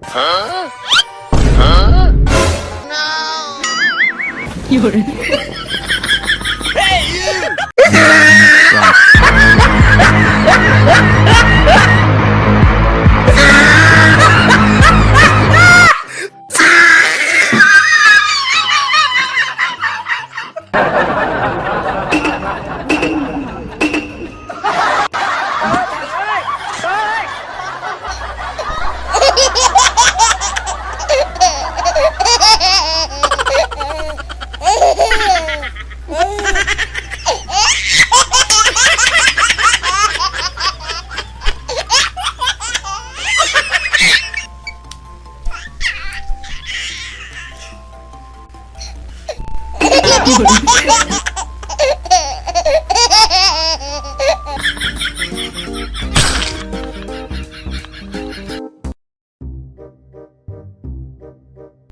Huh? Huh? No. Viewers. Hey, you!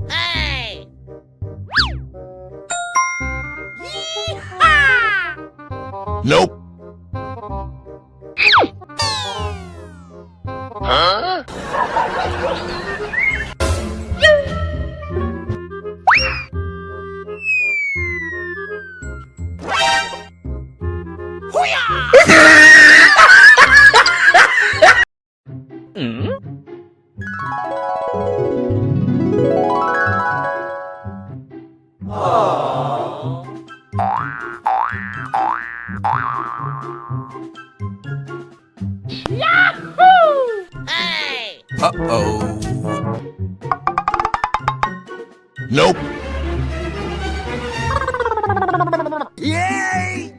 Hey! Yee-haw! Nope. Huh? Yahoo! Hey! Uh-oh. Nope. Yay!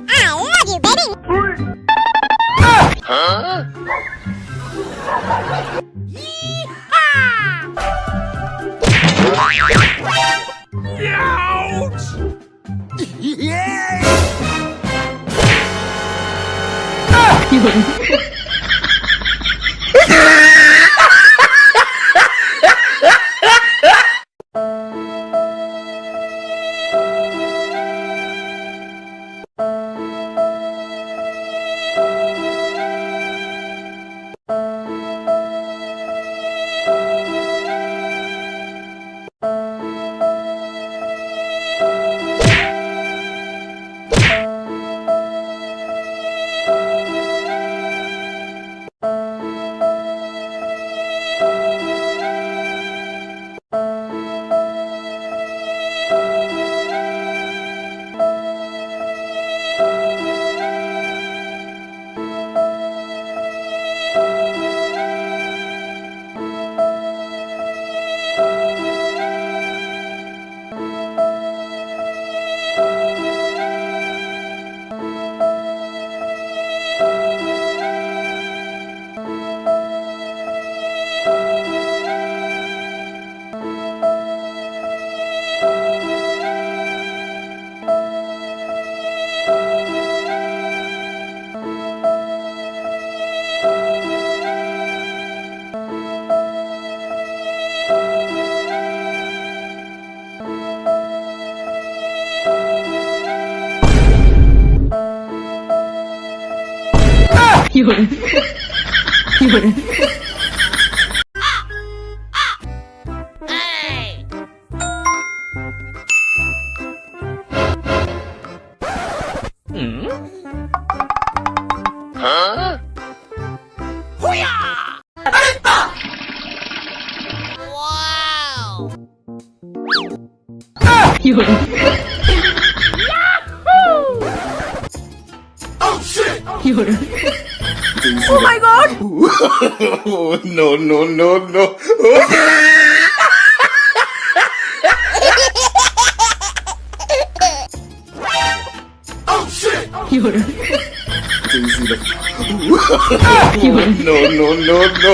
I love you, baby! Huh? Yee-haw! Ouch! Yay! Viewers. Viewers. Viewers. Hey! Huh? Hoo-yah! Wow! Viewers. Yahoo! Oh shit! Viewers. Oh my god! No, no, no, no. Oh shit! Viewers. Viewers. No, no, no, no.